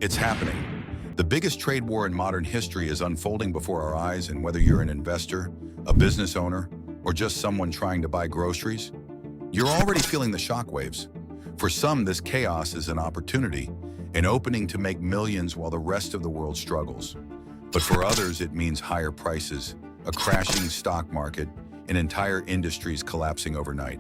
It's happening. The biggest trade war in modern history is unfolding before our eyes, and whether you're an investor, a business owner, or just someone trying to buy groceries, you're already feeling the shockwaves. For some, this chaos is an opportunity, an opening to make millions while the rest of the world struggles. But for others, it means higher prices, a crashing stock market, and entire industries collapsing overnight.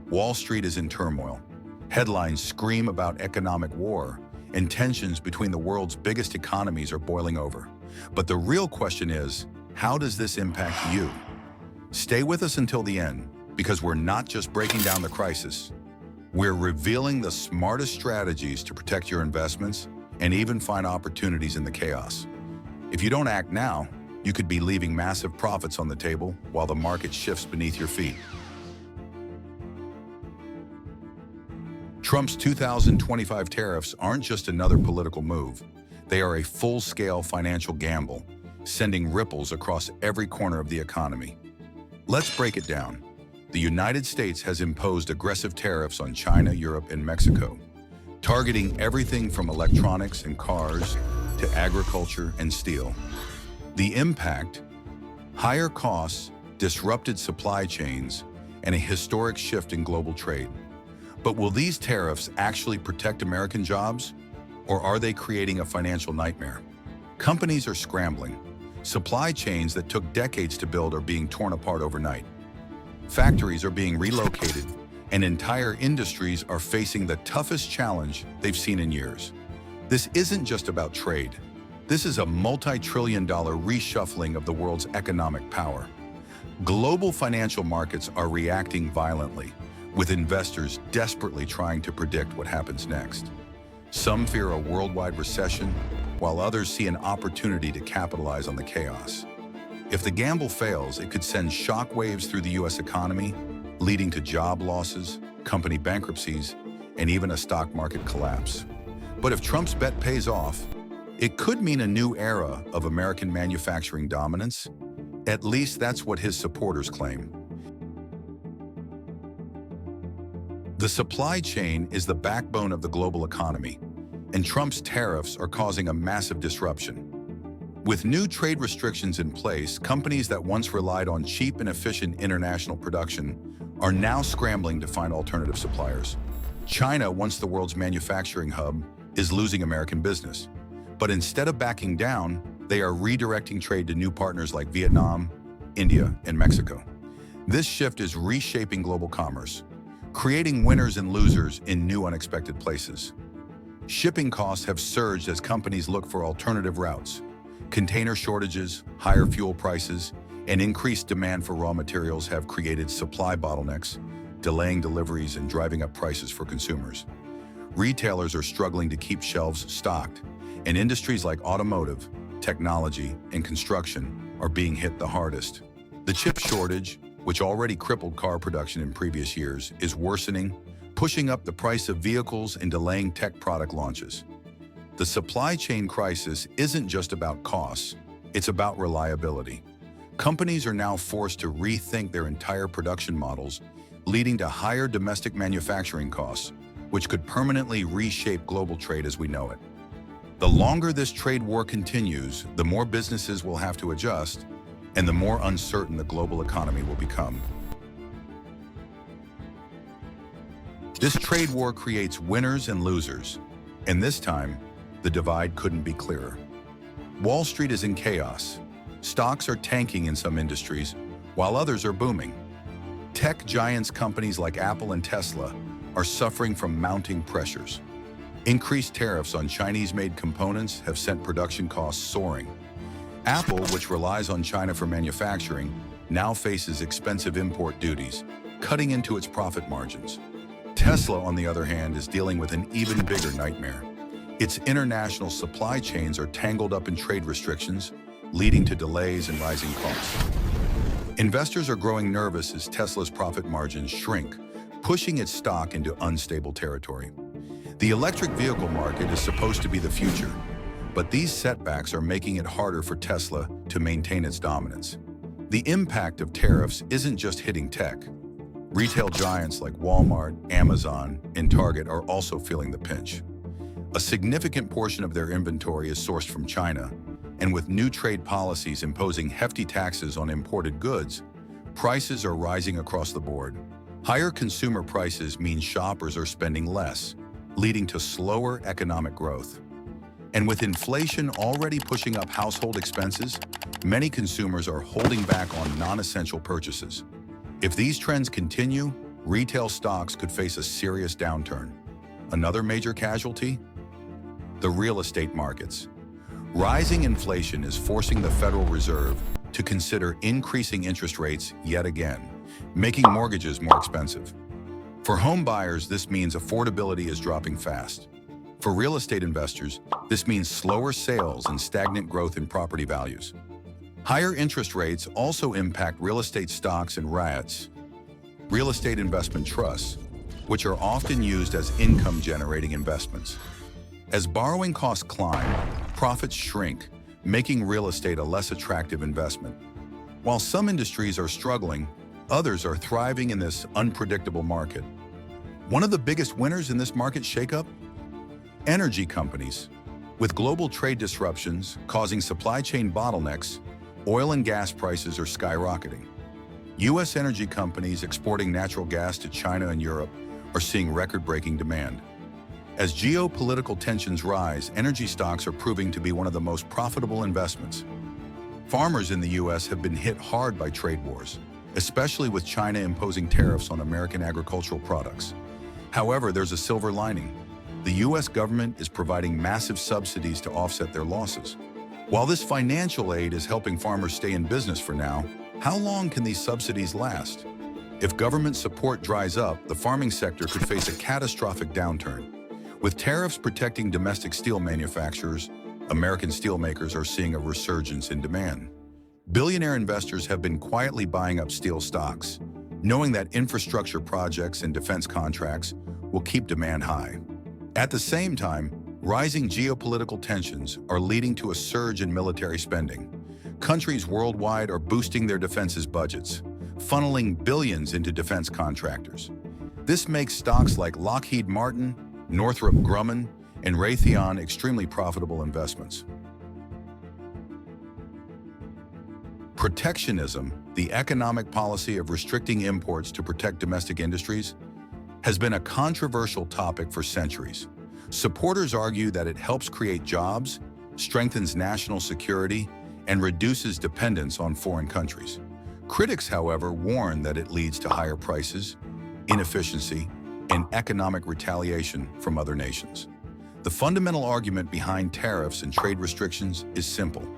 Wall Street is in turmoil. Headlines scream about economic war, and tensions between the world's biggest economies are boiling over. But the real question is, how does this impact you? Stay with us until the end, because we're not just breaking down the crisis. We're revealing the smartest strategies to protect your investments and even find opportunities in the chaos. If you don't act now, you could be leaving massive profits on the table while the market shifts beneath your feet. Trump's 2025 tariffs aren't just another political move. They are a full-scale financial gamble, sending ripples across every corner of the economy. Let's break it down. The United States has imposed aggressive tariffs on China, Europe, and Mexico, targeting everything from electronics and cars to agriculture and steel. The impact: higher costs, disrupted supply chains, and a historic shift in global trade. But will these tariffs actually protect American jobs, or are they creating a financial nightmare? Companies are scrambling. Supply chains that took decades to build are being torn apart overnight. Factories are being relocated, and entire industries are facing the toughest challenge they've seen in years. This isn't just about trade. This is a multi-trillion-dollar reshuffling of the world's economic power. Global financial markets are reacting violently, with investors desperately trying to predict what happens next. Some fear a worldwide recession, while others see an opportunity to capitalize on the chaos. If the gamble fails, it could send shockwaves through the U.S. economy, leading to job losses, company bankruptcies, and even a stock market collapse. But if Trump's bet pays off, it could mean a new era of American manufacturing dominance. At least that's what his supporters claim. The supply chain is the backbone of the global economy, and Trump's tariffs are causing a massive disruption. With new trade restrictions in place, companies that once relied on cheap and efficient international production are now scrambling to find alternative suppliers. China, once the world's manufacturing hub, is losing American business. But instead of backing down, they are redirecting trade to new partners like Vietnam, India, and Mexico. This shift is reshaping global commerce, creating winners and losers in new unexpected places. Shipping costs have surged as companies look for alternative routes. Container shortages, higher fuel prices, and increased demand for raw materials have created supply bottlenecks, delaying deliveries and driving up prices for consumers. Retailers are struggling to keep shelves stocked, and industries like automotive, technology, and construction are being hit the hardest. The chip shortage, which already crippled car production in previous years, is worsening, pushing up the price of vehicles and delaying tech product launches. The supply chain crisis isn't just about costs, it's about reliability. Companies are now forced to rethink their entire production models, leading to higher domestic manufacturing costs, which could permanently reshape global trade as we know it. The longer this trade war continues, the more businesses will have to adjust, and the more uncertain the global economy will become. This trade war creates winners and losers, and this time, the divide couldn't be clearer. Wall Street is in chaos. Stocks are tanking in some industries, while others are booming. Tech giants companies like Apple and Tesla are suffering from mounting pressures. Increased tariffs on Chinese-made components have sent production costs soaring. Apple, which relies on China for manufacturing, now faces expensive import duties, cutting into its profit margins. Tesla, on the other hand, is dealing with an even bigger nightmare. Its international supply chains are tangled up in trade restrictions, leading to delays and rising costs. Investors are growing nervous as Tesla's profit margins shrink, pushing its stock into unstable territory. The electric vehicle market is supposed to be the future, but these setbacks are making it harder for Tesla to maintain its dominance. The impact of tariffs isn't just hitting tech. Retail giants like Walmart, Amazon, and Target are also feeling the pinch. A significant portion of their inventory is sourced from China, and with new trade policies imposing hefty taxes on imported goods, prices are rising across the board. Higher consumer prices mean shoppers are spending less, leading to slower economic growth. And with inflation already pushing up household expenses, many consumers are holding back on non-essential purchases. If these trends continue, retail stocks could face a serious downturn. Another major casualty? The real estate markets. Rising inflation is forcing the Federal Reserve to consider increasing interest rates yet again, making mortgages more expensive. For home buyers, this means affordability is dropping fast. For real estate investors, this means slower sales and stagnant growth in property values. Higher interest rates also impact real estate stocks and REITs, real estate investment trusts, which are often used as income-generating investments. As borrowing costs climb, profits shrink, making real estate a less attractive investment. While some industries are struggling, others are thriving in this unpredictable market. One of the biggest winners in this market shakeup? Energy companies. With global trade disruptions causing supply chain bottlenecks, oil and gas prices are skyrocketing. U.S. energy companies exporting natural gas to China and Europe are seeing record-breaking demand. As geopolitical tensions rise, energy stocks are proving to be one of the most profitable investments. Farmers in the U.S. have been hit hard by trade wars, especially with China imposing tariffs on American agricultural products. However, there's a silver lining. The U.S. government is providing massive subsidies to offset their losses. While this financial aid is helping farmers stay in business for now, how long can these subsidies last? If government support dries up, the farming sector could face a catastrophic downturn. With tariffs protecting domestic steel manufacturers, American steelmakers are seeing a resurgence in demand. Billionaire investors have been quietly buying up steel stocks, knowing that infrastructure projects and defense contracts will keep demand high. At the same time, rising geopolitical tensions are leading to a surge in military spending. Countries worldwide are boosting their defenses budgets, funneling billions into defense contractors. This makes stocks like Lockheed Martin, Northrop Grumman, and Raytheon extremely profitable investments. Protectionism, the economic policy of restricting imports to protect domestic industries, has been a controversial topic for centuries. Supporters argue that it helps create jobs, strengthens national security, and reduces dependence on foreign countries. Critics, however, warn that it leads to higher prices, inefficiency, and economic retaliation from other nations. The fundamental argument behind tariffs and trade restrictions is simple.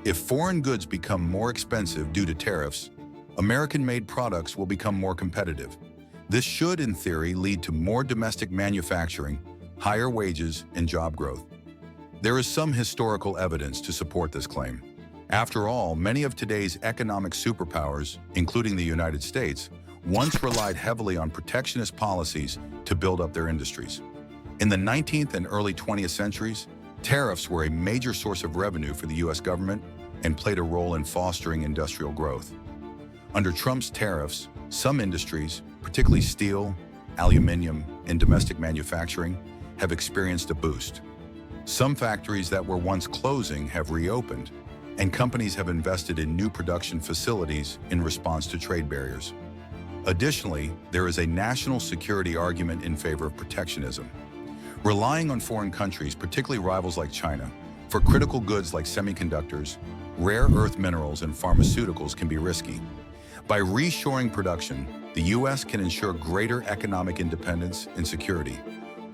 If foreign goods become more expensive due to tariffs, American-made products will become more competitive. This should, in theory, lead to more domestic manufacturing, higher wages, and job growth. There is some historical evidence to support this claim. After all, many of today's economic superpowers, including the United States, once relied heavily on protectionist policies to build up their industries. In the 19th and early 20th centuries, tariffs were a major source of revenue for the U.S. government and played a role in fostering industrial growth. Under Trump's tariffs, some industries, particularly steel, aluminum, and domestic manufacturing, have experienced a boost. Some factories that were once closing have reopened, and companies have invested in new production facilities in response to trade barriers. Additionally, there is a national security argument in favor of protectionism. Relying on foreign countries, particularly rivals like China, for critical goods like semiconductors, rare earth minerals, and pharmaceuticals can be risky. By reshoring production, the U.S. can ensure greater economic independence and security.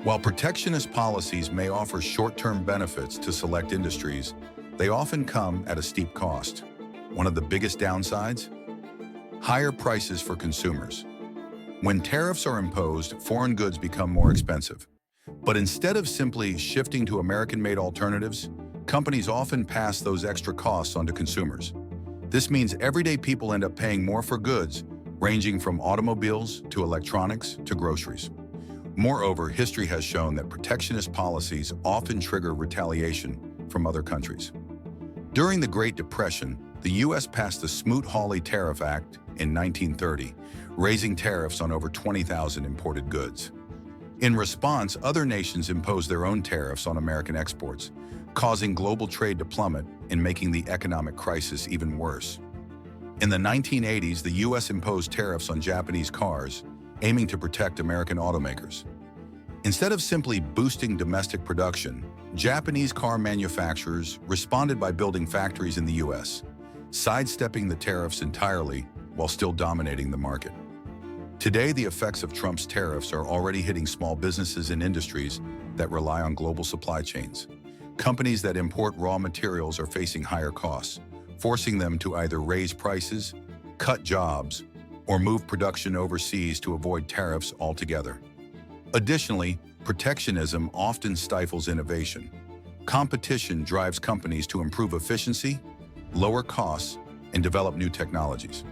While protectionist policies may offer short-term benefits to select industries, they often come at a steep cost. One of the biggest downsides? Higher prices for consumers. When tariffs are imposed, foreign goods become more expensive. But instead of simply shifting to American-made alternatives, companies often pass those extra costs onto consumers. This means everyday people end up paying more for goods, ranging from automobiles to electronics to groceries. Moreover, history has shown that protectionist policies often trigger retaliation from other countries. During the Great Depression, the U.S. passed the Smoot-Hawley Tariff Act in 1930, raising tariffs on over 20,000 imported goods. In response, other nations imposed their own tariffs on American exports, causing global trade to plummet and making the economic crisis even worse. In the 1980s, the U.S. imposed tariffs on Japanese cars, aiming to protect American automakers. Instead of simply boosting domestic production, Japanese car manufacturers responded by building factories in the U.S., sidestepping the tariffs entirely while still dominating the market. Today, the effects of Trump's tariffs are already hitting small businesses and industries that rely on global supply chains. Companies that import raw materials are facing higher costs, forcing them to either raise prices, cut jobs, or move production overseas to avoid tariffs altogether. Additionally, protectionism often stifles innovation. Competition drives companies to improve efficiency, lower costs, and develop new technologies.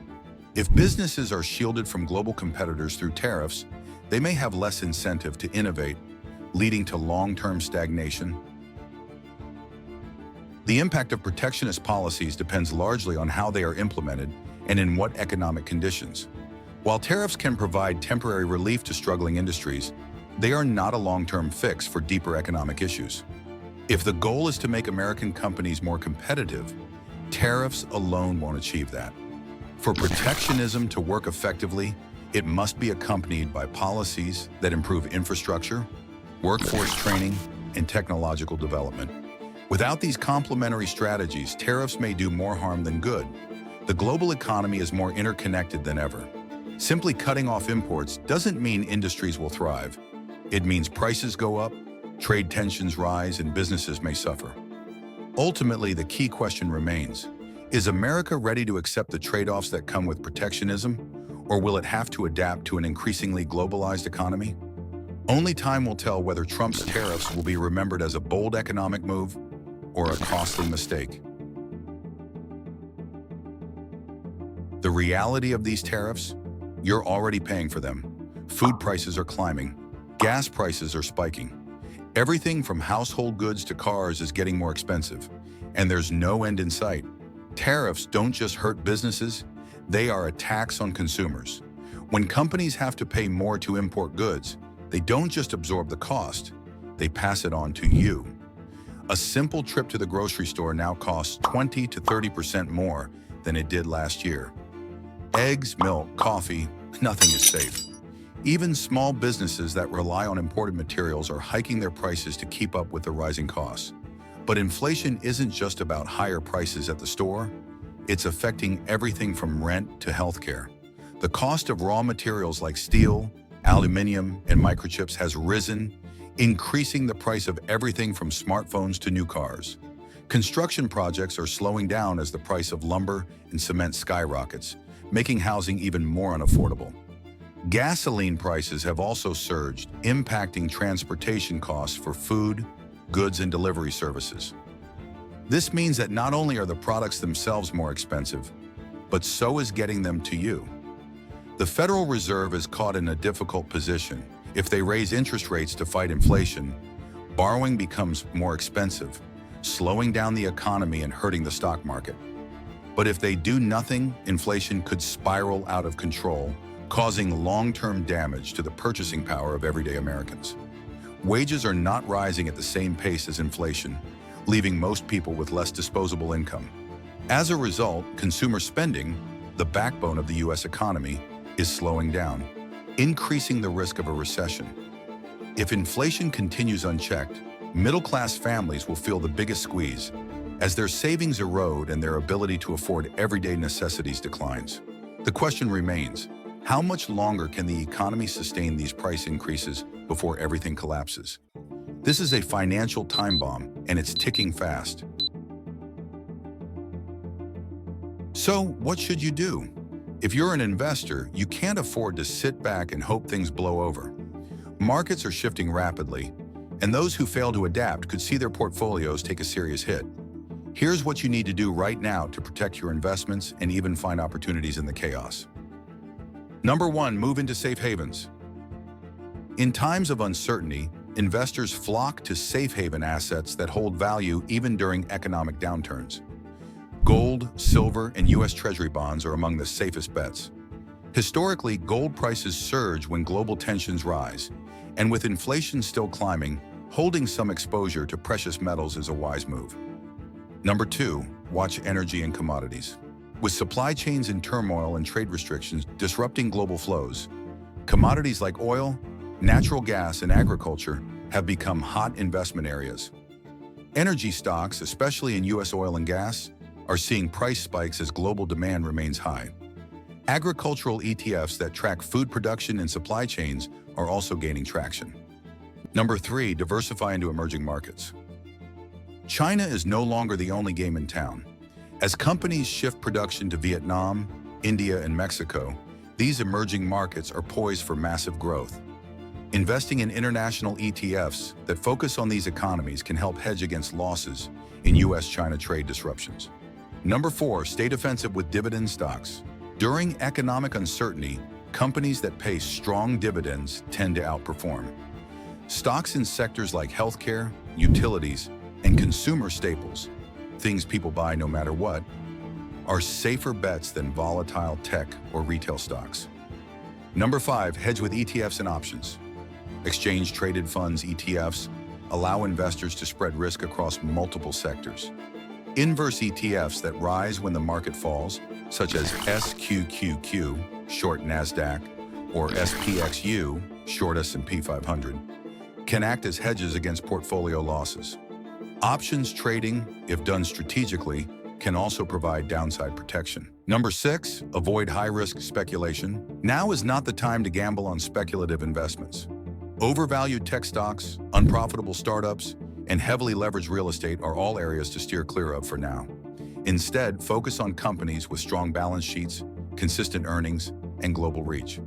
If businesses are shielded from global competitors through tariffs, they may have less incentive to innovate, leading to long-term stagnation. The impact of protectionist policies depends largely on how they are implemented and in what economic conditions. While tariffs can provide temporary relief to struggling industries, they are not a long-term fix for deeper economic issues. If the goal is to make American companies more competitive, tariffs alone won't achieve that. For protectionism to work effectively, it must be accompanied by policies that improve infrastructure, workforce training, and technological development. Without these complementary strategies, tariffs may do more harm than good. The global economy is more interconnected than ever. Simply cutting off imports doesn't mean industries will thrive. It means prices go up, trade tensions rise, and businesses may suffer. Ultimately, the key question remains: is America ready to accept the trade-offs that come with protectionism, or will it have to adapt to an increasingly globalized economy? Only time will tell whether Trump's tariffs will be remembered as a bold economic move or a costly mistake. The reality of these tariffs? You're already paying for them. Food prices are climbing. Gas prices are spiking. Everything from household goods to cars is getting more expensive, and there's no end in sight. Tariffs don't just hurt businesses, they are a tax on consumers. When companies have to pay more to import goods, they don't just absorb the cost, they pass it on to you. A simple trip to the grocery store now costs 20 to 30% more than it did last year. Eggs, milk, coffee, nothing is safe. Even small businesses that rely on imported materials are hiking their prices to keep up with the rising costs. But inflation isn't just about higher prices at the store. It's affecting everything from rent to healthcare. The cost of raw materials like steel, aluminum, and microchips has risen, increasing the price of everything from smartphones to new cars. Construction projects are slowing down as the price of lumber and cement skyrockets, making housing even more unaffordable. Gasoline prices have also surged, impacting transportation costs for food, goods, and delivery services. This means that not only are the products themselves more expensive, but so is getting them to you. The Federal Reserve is caught in a difficult position. If they raise interest rates to fight inflation, borrowing becomes more expensive, slowing down the economy and hurting the stock market. But if they do nothing, inflation could spiral out of control, causing long-term damage to the purchasing power of everyday Americans. Wages are not rising at the same pace as inflation, leaving most people with less disposable income. As a result, consumer spending, the backbone of the U.S. economy, is slowing down, increasing the risk of a recession. If inflation continues unchecked, middle-class families will feel the biggest squeeze as their savings erode and their ability to afford everyday necessities declines. The question remains, how much longer can the economy sustain these price increases before everything collapses? This is a financial time bomb, and it's ticking fast. So, what should you do? If you're an investor, you can't afford to sit back and hope things blow over. Markets are shifting rapidly, and those who fail to adapt could see their portfolios take a serious hit. Here's what you need to do right now to protect your investments and even find opportunities in the chaos. Number 1, move into safe havens. In times of uncertainty, investors flock to safe haven assets that hold value even during economic downturns. Gold, silver, and U.S. Treasury bonds are among the safest bets. Historically, gold prices surge when global tensions rise, and with inflation still climbing, holding some exposure to precious metals is a wise move. Number 2, watch energy and commodities. With supply chains in turmoil and trade restrictions disrupting global flows, commodities like oil, natural gas, and agriculture have become hot investment areas. Energy stocks, especially in U.S. oil and gas, are seeing price spikes as global demand remains high. Agricultural ETFs that track food production and supply chains are also gaining traction. Number 3, diversify into emerging markets. China is no longer the only game in town. As companies shift production to Vietnam, India, and Mexico, these emerging markets are poised for massive growth. Investing in international ETFs that focus on these economies can help hedge against losses in U.S.-China trade disruptions. Number 4, stay defensive with dividend stocks. During economic uncertainty, companies that pay strong dividends tend to outperform. Stocks in sectors like healthcare, utilities, and consumer staples, things people buy no matter what, are safer bets than volatile tech or retail stocks. Number 5, hedge with ETFs and options. Exchange-traded funds ETFs allow investors to spread risk across multiple sectors. Inverse ETFs that rise when the market falls, such as SQQQ, short NASDAQ, or SPXU, short S&P 500, can act as hedges against portfolio losses. Options trading, if done strategically, can also provide downside protection. Number 6, avoid high-risk speculation. Now is not the time to gamble on speculative investments. Overvalued tech stocks, unprofitable startups, and heavily leveraged real estate are all areas to steer clear of for now. Instead, focus on companies with strong balance sheets, consistent earnings, and global reach.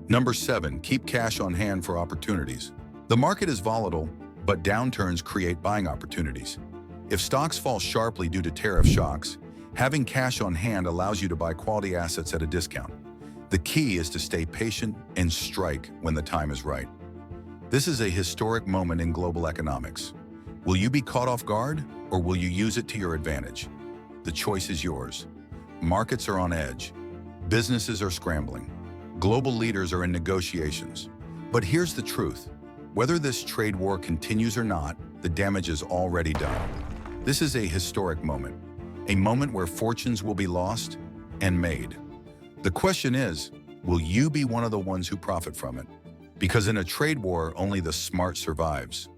Number 7, keep cash on hand for opportunities. The market is volatile, but downturns create buying opportunities. If stocks fall sharply due to tariff shocks, having cash on hand allows you to buy quality assets at a discount. The key is to stay patient and strike when the time is right. This is a historic moment in global economics. Will you be caught off guard, or will you use it to your advantage? The choice is yours. Markets are on edge. Businesses are scrambling. Global leaders are in negotiations. But here's the truth. Whether this trade war continues or not, the damage is already done. This is a historic moment, a moment where fortunes will be lost and made. The question is, will you be one of the ones who profit from it? Because in a trade war, only the smart survives.